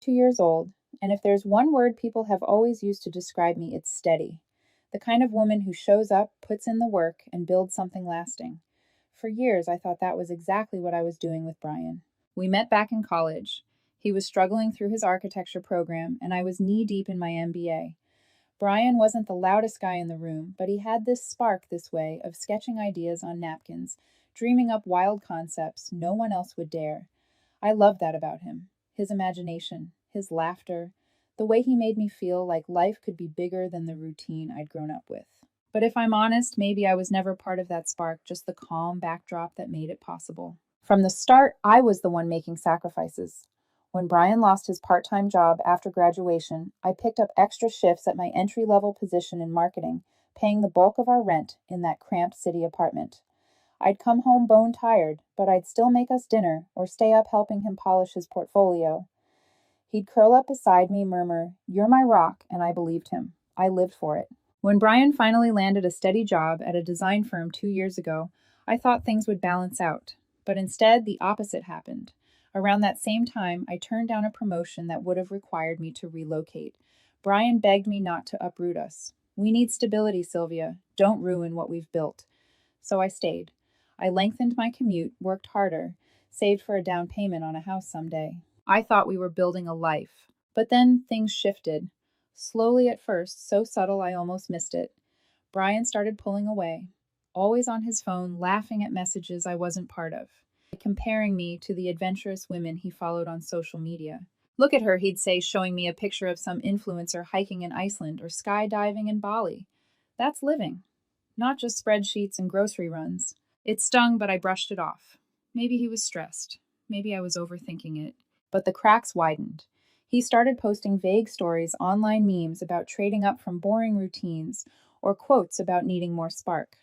2 years old, and if there's one word people have always used to describe me, it's steady. The kind of woman who shows up, puts in the work, and builds something lasting. For years, I thought that was exactly what I was doing with Brian. We met back in college. He was struggling through his architecture program, and I was knee deep in my MBA. Brian wasn't the loudest guy in the room, but he had this spark this way of sketching ideas on napkins, dreaming up wild concepts no one else would dare. I loved that about him. His imagination, his laughter, the way he made me feel like life could be bigger than the routine I'd grown up with. But if I'm honest, maybe I was never part of that spark, just the calm backdrop that made it possible. From the start, I was the one making sacrifices. When Brian lost his part time job after graduation, I picked up extra shifts at my entry level position in marketing, paying the bulk of our rent in that cramped city apartment. I'd come home bone tired, but I'd still make us dinner or stay up helping him polish his portfolio. He'd curl up beside me, murmur, "You're my rock," and I believed him. I lived for it. When Brian finally landed a steady job at a design firm 2 years ago, I thought things would balance out. But instead, the opposite happened. Around that same time, I turned down a promotion that would have required me to relocate. Brian begged me not to uproot us. "We need stability, Sylvia. Don't ruin what we've built." So I stayed. I lengthened my commute, worked harder, saved for a down payment on a house someday. I thought we were building a life. But then things shifted. Slowly at first, so subtle I almost missed it. Brian started pulling away, always on his phone, laughing at messages I wasn't part of, comparing me to the adventurous women he followed on social media. "Look at her," he'd say, showing me a picture of some influencer hiking in Iceland or skydiving in Bali. That's living, not just spreadsheets and grocery runs. It stung, but I brushed it off. Maybe he was stressed. Maybe I was overthinking it. But the cracks widened. He started posting vague stories, online memes about trading up from boring routines, or quotes about needing more spark.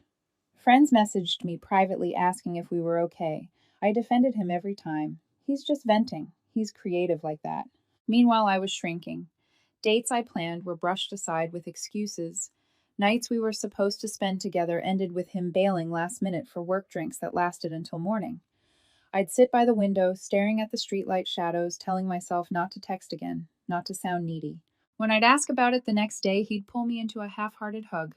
Friends messaged me privately asking if we were okay. I defended him every time. He's just venting. He's creative like that. Meanwhile, I was shrinking. Dates I planned were brushed aside with excuses. Nights we were supposed to spend together ended with him bailing last minute for work drinks that lasted until morning. I'd sit by the window, staring at the streetlight shadows, telling myself not to text again, not to sound needy. When I'd ask about it the next day, he'd pull me into a half-hearted hug.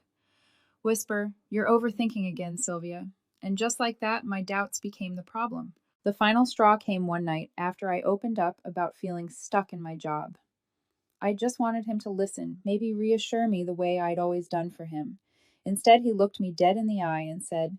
Whisper, "You're overthinking again, Sylvia." And just like that, my doubts became the problem. The final straw came one night after I opened up about feeling stuck in my job. I just wanted him to listen, maybe reassure me the way I'd always done for him. Instead, he looked me dead in the eye and said,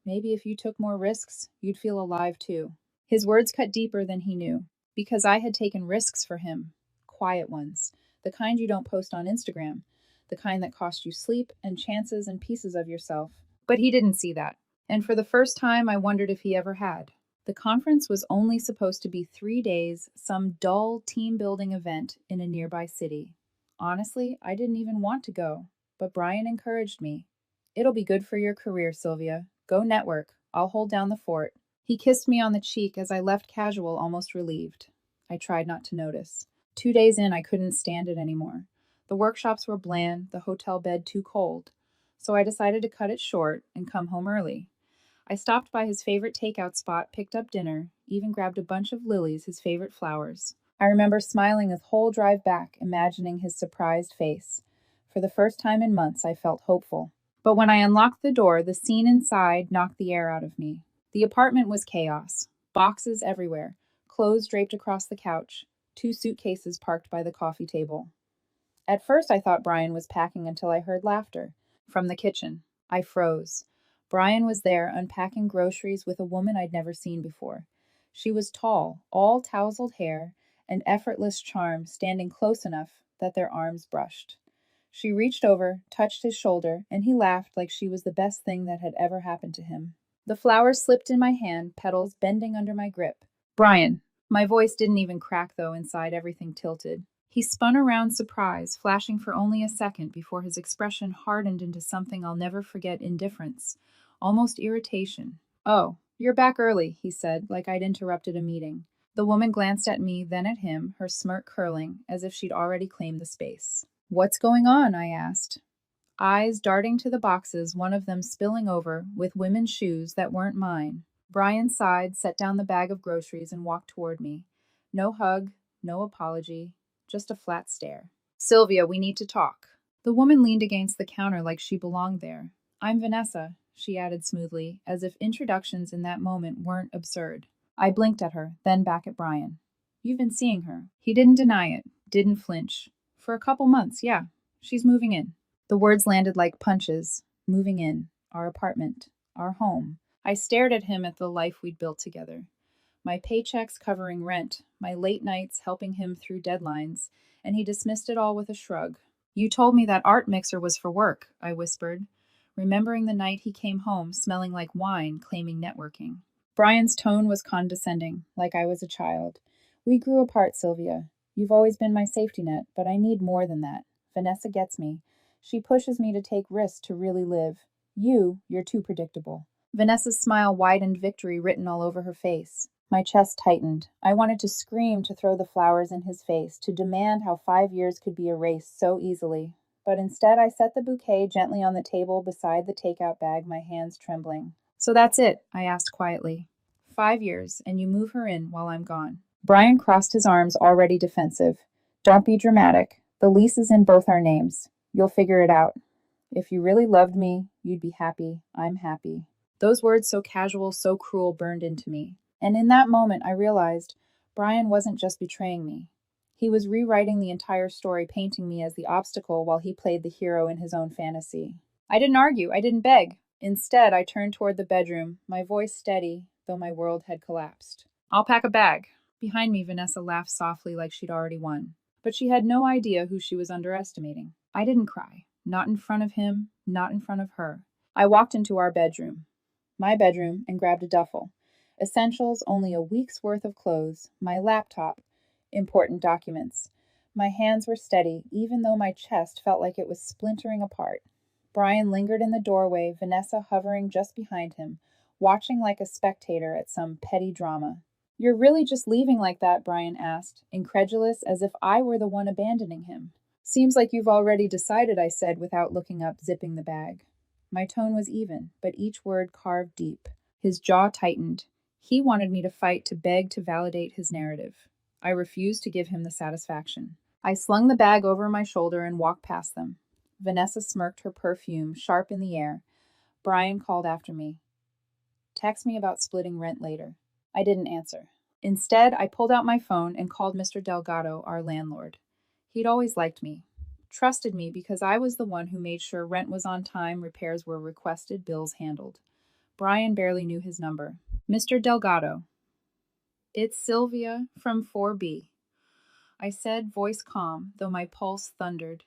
"Maybe if you took more risks, you'd feel alive too." His words cut deeper than he knew, because I had taken risks for him, quiet ones, the kind you don't post on Instagram, the kind that cost you sleep and chances and pieces of yourself. But he didn't see that, and for the first time I wondered if he ever had. The conference was only supposed to be 3 days, some dull team building event in a nearby city. Honestly, I didn't even want to go, but Brian encouraged me. "It'll be good for your career, Sylvia. Go network. I'll hold down the fort." He kissed me on the cheek as I left casual, almost relieved. I tried not to notice. 2 days in, I couldn't stand it anymore. The workshops were bland, the hotel bed too cold. So I decided to cut it short and come home early. I stopped by his favorite takeout spot, picked up dinner, even grabbed a bunch of lilies, his favorite flowers. I remember smiling the whole drive back, imagining his surprised face. For the first time in months, I felt hopeful. But when I unlocked the door, the scene inside knocked the air out of me. The apartment was chaos. Boxes everywhere, clothes draped across the couch, 2 suitcases parked by the coffee table. At first, I thought Brian was packing until I heard laughter from the kitchen. I froze. Brian was there unpacking groceries with a woman I'd never seen before. She was tall, all tousled hair, and effortless charm, standing close enough that their arms brushed. She reached over, touched his shoulder, and he laughed like she was the best thing that had ever happened to him. The flowers slipped in my hand, petals bending under my grip. "Brian." My voice didn't even crack, though inside everything tilted. He spun around, surprise, flashing for only a second before his expression hardened into something I'll never forget: indifference, almost irritation. "Oh, you're back early," he said, like I'd interrupted a meeting. The woman glanced at me, then at him, her smirk curling, as if she'd already claimed the space. "What's going on?" I asked. Eyes darting to the boxes, one of them spilling over, with women's shoes that weren't mine. Brian sighed, set down the bag of groceries, and walked toward me. No hug, no apology, just a flat stare. Sylvia, we need to talk. The woman leaned against the counter like she belonged there. I'm Vanessa, she added smoothly, as if introductions in that moment weren't absurd. I blinked at her, then back at Brian. You've been seeing her. He didn't deny it, didn't flinch. For a couple months, yeah. She's moving in. The words landed like punches. Moving in. Our apartment. Our home. I stared at him at the life we'd built together. My paychecks covering rent, my late nights helping him through deadlines, and he dismissed it all with a shrug. You told me that art mixer was for work, I whispered, remembering the night he came home smelling like wine, claiming networking. Brian's tone was condescending, like I was a child. We grew apart, Sylvia. You've always been my safety net, but I need more than that. Vanessa gets me. She pushes me to take risks to really live. You're too predictable. Vanessa's smile widened, victory written all over her face. My chest tightened. I wanted to scream, to throw the flowers in his face, to demand how 5 years could be erased so easily. But instead, I set the bouquet gently on the table beside the takeout bag, my hands trembling. So that's it, I asked quietly. 5 years, and you move her in while I'm gone. Brian crossed his arms, already defensive. Don't be dramatic. The lease is in both our names. You'll figure it out. If you really loved me, you'd be happy. I'm happy. Those words, so casual, so cruel, burned into me. And in that moment, I realized Brian wasn't just betraying me. He was rewriting the entire story, painting me as the obstacle while he played the hero in his own fantasy. I didn't argue. I didn't beg. Instead, I turned toward the bedroom, my voice steady, though my world had collapsed. I'll pack a bag. Behind me, Vanessa laughed softly like she'd already won. But she had no idea who she was underestimating. I didn't cry. Not in front of him, not in front of her. I walked into our bedroom, my bedroom, and grabbed a duffel. Essentials, only a week's worth of clothes, my laptop, important documents. My hands were steady, even though my chest felt like it was splintering apart. Brian lingered in the doorway, Vanessa hovering just behind him, watching like a spectator at some petty drama. You're really just leaving like that? Brian asked, incredulous, as if I were the one abandoning him. Seems like you've already decided, I said without looking up, zipping the bag. My tone was even, but each word carved deep. His jaw tightened. He wanted me to fight, to beg, to validate his narrative. I refused to give him the satisfaction. I slung the bag over my shoulder and walked past them. Vanessa smirked, her perfume sharp in the air. Brian called after me. Text me about splitting rent later. I didn't answer. Instead, I pulled out my phone and called Mr. Delgado, our landlord. He'd always liked me, trusted me because I was the one who made sure rent was on time, repairs were requested, bills handled. Brian barely knew his number. Mr. Delgado. It's Sylvia from 4B. I said, voice calm, though my pulse thundered.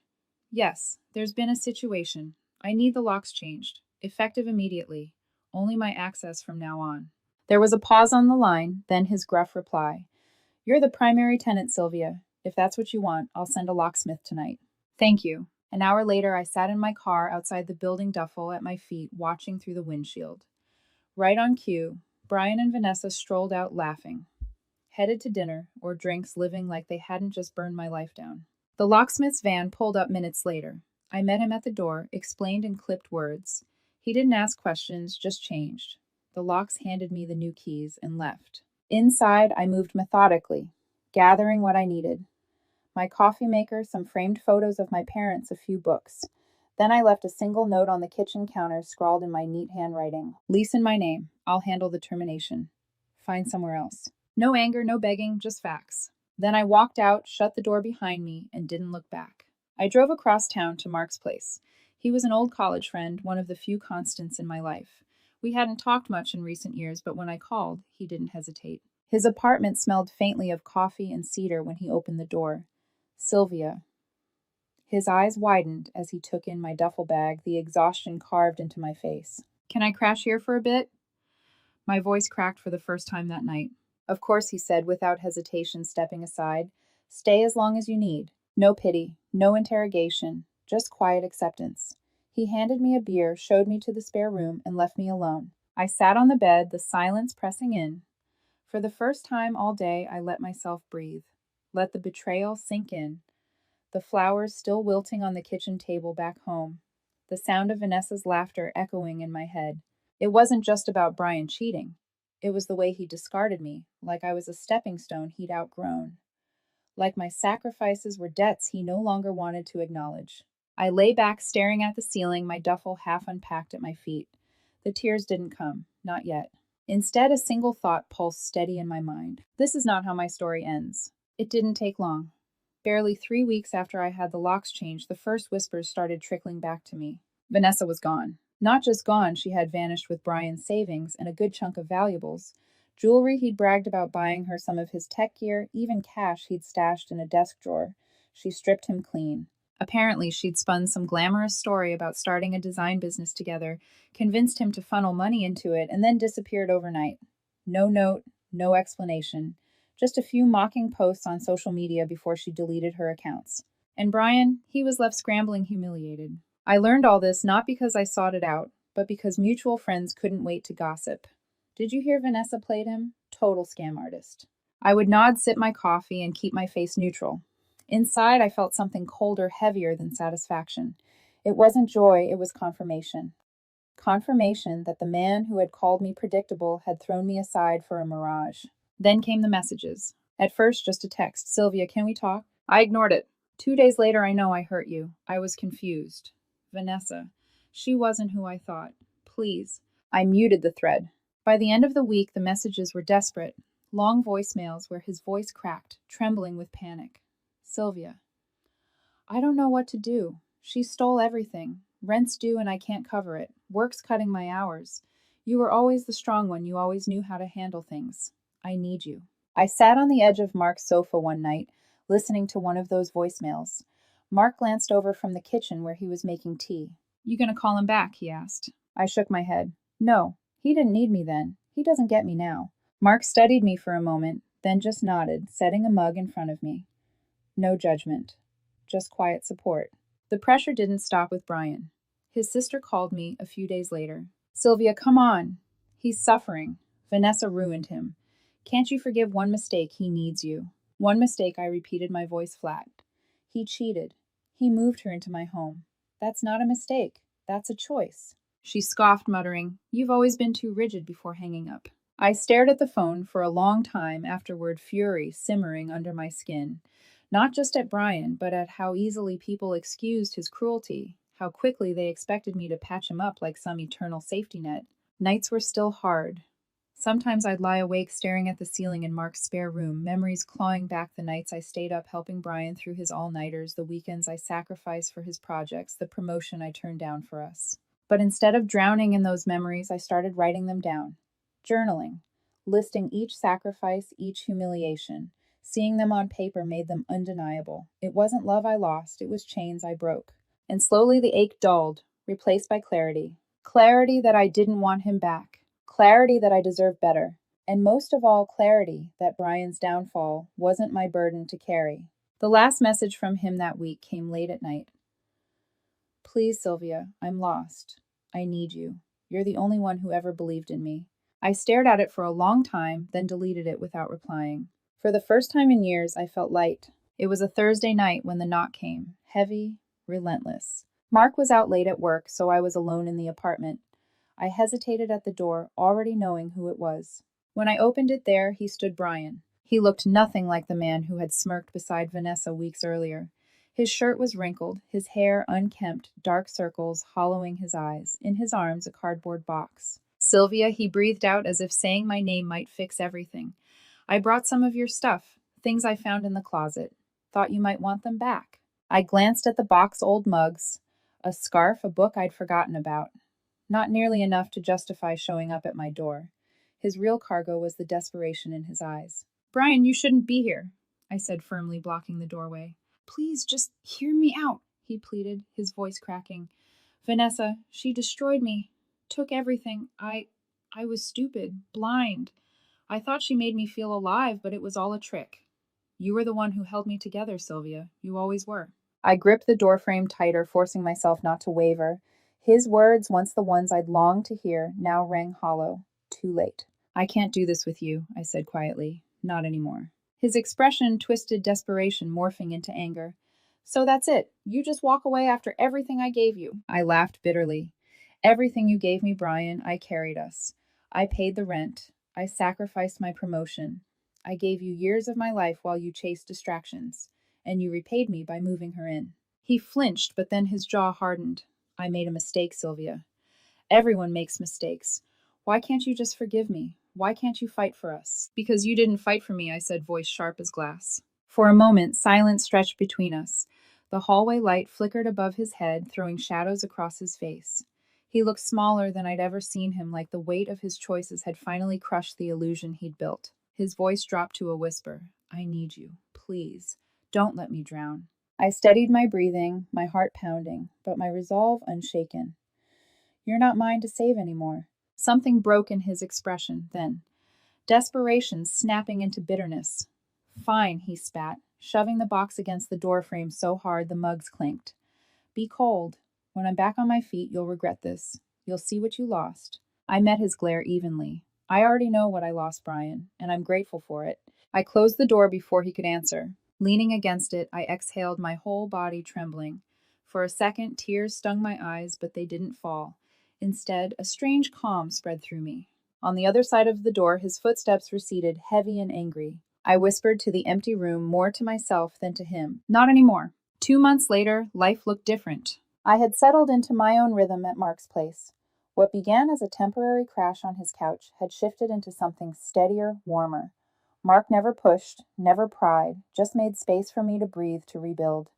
Yes, there's been a situation. I need the locks changed, effective immediately. Only my access from now on. There was a pause on the line, then his gruff reply. You're the primary tenant, Sylvia. If that's what you want, I'll send a locksmith tonight. Thank you. An hour later, I sat in my car outside the building duffel at my feet, watching through the windshield. Right on cue, Brian and Vanessa strolled out laughing, headed to dinner or drinks, living like they hadn't just burned my life down. The locksmith's van pulled up minutes later. I met him at the door, explained in clipped words. He didn't ask questions, just changed. The locks handed me the new keys and left. Inside, I moved methodically, gathering what I needed. My coffee maker, some framed photos of my parents, a few books. Then I left a single note on the kitchen counter, scrawled in my neat handwriting. Lease in my name. I'll handle the termination. Find somewhere else. No anger, no begging, just facts. Then I walked out, shut the door behind me, and didn't look back. I drove across town to Mark's place. He was an old college friend, one of the few constants in my life. We hadn't talked much in recent years, but when I called, he didn't hesitate. His apartment smelled faintly of coffee and cedar when he opened the door. Sylvia. His eyes widened as he took in my duffel bag, the exhaustion carved into my face. Can I crash here for a bit? My voice cracked for the first time that night. Of course, he said, without hesitation, stepping aside. Stay as long as you need. No pity, no interrogation, just quiet acceptance. He handed me a beer, showed me to the spare room, and left me alone. I sat on the bed, the silence pressing in. For the first time all day, I let myself breathe. Let the betrayal sink in. The flowers still wilting on the kitchen table back home. The sound of Vanessa's laughter echoing in my head. It wasn't just about Brian cheating. It was the way he discarded me, like I was a stepping stone he'd outgrown. like my sacrifices were debts he no longer wanted to acknowledge. I lay back staring at the ceiling, my duffel half unpacked at my feet. The tears didn't come, not yet. Instead, a single thought pulsed steady in my mind. This is not how my story ends. It didn't take long. Barely 3 weeks after I had the locks changed, the first whispers started trickling back to me. Vanessa was gone. Not just gone, she had vanished with Brian's savings and a good chunk of valuables. Jewelry he'd bragged about buying her, some of his tech gear, even cash he'd stashed in a desk drawer. She stripped him clean. Apparently, she'd spun some glamorous story about starting a design business together, convinced him to funnel money into it, and then disappeared overnight. No note, no explanation. Just a few mocking posts on social media before she deleted her accounts. And Brian, he was left scrambling, humiliated. I learned all this not because I sought it out, but because mutual friends couldn't wait to gossip. Did you hear Vanessa played him? Total scam artist. I would nod, sip my coffee, and keep my face neutral. Inside, I felt something colder, heavier than satisfaction. It wasn't joy, it was confirmation. Confirmation that the man who had called me predictable had thrown me aside for a mirage. Then came the messages. At first, just a text. Sylvia, can we talk? I ignored it. 2 days later, I know I hurt you. I was confused. Vanessa. She wasn't who I thought. Please. I muted the thread. By the end of the week, the messages were desperate. Long voicemails where his voice cracked, trembling with panic. Sylvia. I don't know what to do. She stole everything. Rent's due and I can't cover it. Work's cutting my hours. You were always the strong one. You always knew how to handle things. I need you. I sat on the edge of Mark's sofa one night, listening to one of those voicemails. Mark glanced over from the kitchen where he was making tea. You gonna call him back? He asked. I shook my head. No, he didn't need me then. He doesn't get me now. Mark studied me for a moment, then just nodded, setting a mug in front of me. No judgment, just quiet support. The pressure didn't stop with Brian. His sister called me a few days later. Sylvia, come on. He's suffering. Vanessa ruined him. Can't you forgive one mistake? He needs you. One mistake, I repeated, my voice flat. He cheated. He moved her into my home. That's not a mistake. That's a choice. She scoffed, muttering, You've always been too rigid, before hanging up. I stared at the phone for a long time afterward, fury simmering under my skin. Not just at Brian, but at how easily people excused his cruelty, how quickly they expected me to patch him up like some eternal safety net. Nights were still hard. Sometimes I'd lie awake staring at the ceiling in Mark's spare room, memories clawing back the nights I stayed up helping Brian through his all-nighters, the weekends I sacrificed for his projects, the promotion I turned down for us. But instead of drowning in those memories, I started writing them down. Journaling, listing each sacrifice, each humiliation. Seeing them on paper made them undeniable. It wasn't love I lost, it was chains I broke. And slowly the ache dulled, replaced by clarity. Clarity that I didn't want him back. Clarity that I deserved better. And most of all, clarity that Brian's downfall wasn't my burden to carry. The last message from him that week came late at night. Please, Sylvia, I'm lost. I need you. You're the only one who ever believed in me. I stared at it for a long time, then deleted it without replying. For the first time in years, I felt light. It was a Thursday night when the knock came, heavy, relentless. Mark was out late at work, so I was alone in the apartment. I hesitated at the door, already knowing who it was. When I opened it there, he stood Brian. He looked nothing like the man who had smirked beside Vanessa weeks earlier. His shirt was wrinkled, his hair unkempt, dark circles hollowing his eyes. In his arms, a cardboard box. Sylvia, he breathed out as if saying my name might fix everything. I brought some of your stuff, things I found in the closet. Thought you might want them back. I glanced at the box, old mugs, a scarf, a book I'd forgotten about. Not nearly enough to justify showing up at my door. His real cargo was the desperation in his eyes. Brian, you shouldn't be here, I said firmly, blocking the doorway. Please, just hear me out, he pleaded, his voice cracking. Vanessa, she destroyed me, took everything. I was stupid, blind. I thought she made me feel alive, but it was all a trick. You were the one who held me together, Sylvia. You always were. I gripped the doorframe tighter, forcing myself not to waver. His words, once the ones I'd longed to hear, now rang hollow. Too late. I can't do this with you, I said quietly. Not anymore. His expression twisted desperation, morphing into anger. So that's it. You just walk away after everything I gave you. I laughed bitterly. Everything you gave me, Brian, I carried us. I paid the rent. I sacrificed my promotion. I gave you years of my life while you chased distractions, and you repaid me by moving her in." He flinched, but then his jaw hardened. "I made a mistake, Sylvia. Everyone makes mistakes. Why can't you just forgive me? Why can't you fight for us?" "Because you didn't fight for me," I said, voice sharp as glass. For a moment, silence stretched between us. The hallway light flickered above his head, throwing shadows across his face. He looked smaller than I'd ever seen him, like the weight of his choices had finally crushed the illusion he'd built. His voice dropped to a whisper. "I need you. Please. Don't let me drown." I steadied my breathing, my heart pounding, but my resolve unshaken. "You're not mine to save anymore." Something broke in his expression then. Desperation snapping into bitterness. "Fine," he spat, shoving the box against the doorframe so hard the mugs clinked. "Be cold. When I'm back on my feet, you'll regret this. You'll see what you lost." I met his glare evenly. "I already know what I lost, Brian, and I'm grateful for it." I closed the door before he could answer. Leaning against it, I exhaled, my whole body trembling. For a second, tears stung my eyes, but they didn't fall. Instead, a strange calm spread through me. On the other side of the door, his footsteps receded, heavy and angry. I whispered to the empty room, more to myself than to him. "Not anymore." 2 months later, life looked different. I had settled into my own rhythm at Mark's place. What began as a temporary crash on his couch had shifted into something steadier, warmer. Mark never pushed, never pried, just made space for me to breathe, to rebuild.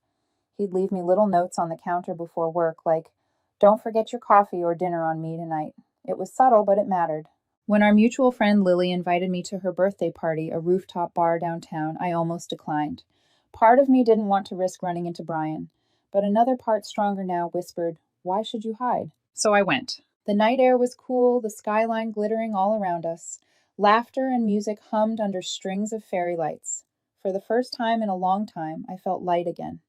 He'd leave me little notes on the counter before work, like, "Don't forget your coffee or dinner on me tonight." It was subtle, but it mattered. When our mutual friend Lily invited me to her birthday party, a rooftop bar downtown, I almost declined. Part of me didn't want to risk running into Brian, but another part, stronger now, whispered, "Why should you hide?" So I went. The night air was cool, the skyline glittering all around us. Laughter and music hummed under strings of fairy lights. For the first time in a long time, I felt light again.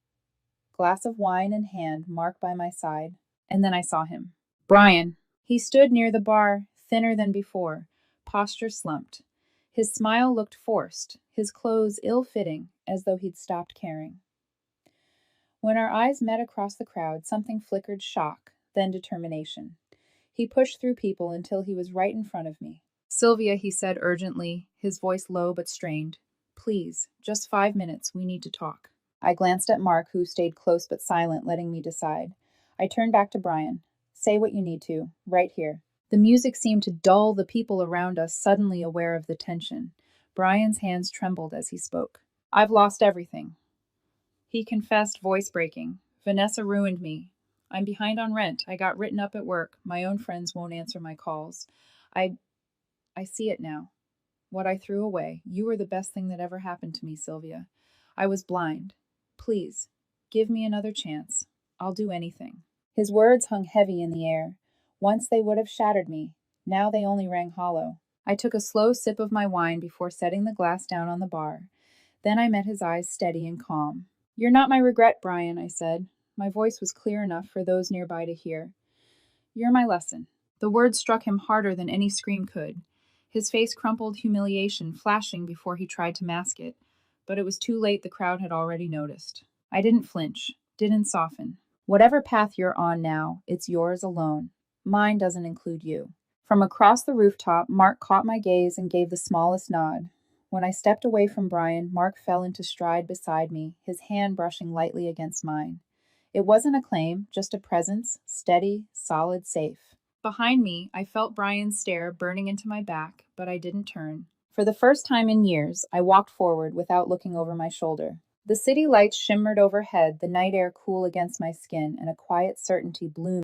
Glass of wine in hand, Mark by my side. And then I saw him. Brian. He stood near the bar, thinner than before, posture slumped. His smile looked forced, his clothes ill-fitting, as though he'd stopped caring. When our eyes met across the crowd, something flickered shock, then determination. He pushed through people until he was right in front of me. "Sylvia," he said urgently, his voice low but strained. "Please, just 5 minutes, we need to talk." I glanced at Mark, who stayed close but silent, letting me decide. I turned back to Brian. "Say what you need to, right here." The music seemed to dull the people around us, suddenly aware of the tension. Brian's hands trembled as he spoke. "I've lost everything." He confessed, voice breaking. "Vanessa ruined me. I'm behind on rent. I got written up at work. My own friends won't answer my calls. I see it now. What I threw away. You were the best thing that ever happened to me, Sylvia. I was blind. Please, give me another chance. I'll do anything." His words hung heavy in the air. Once they would have shattered me. Now they only rang hollow. I took a slow sip of my wine before setting the glass down on the bar. Then I met his eyes, steady and calm. "You're not my regret, Brian," I said. My voice was clear enough for those nearby to hear. "You're my lesson." The words struck him harder than any scream could. His face crumpled, humiliation flashing before he tried to mask it. But it was too late, the crowd had already noticed. I didn't flinch, didn't soften. "Whatever path you're on now, it's yours alone. Mine doesn't include you." From across the rooftop, Mark caught my gaze and gave the smallest nod. When I stepped away from Brian, Mark fell into stride beside me, his hand brushing lightly against mine. It wasn't a claim, just a presence, steady, solid, safe. Behind me, I felt Brian's stare burning into my back, but I didn't turn. For the first time in years, I walked forward without looking over my shoulder. The city lights shimmered overhead, the night air cool against my skin, and a quiet certainty bloomed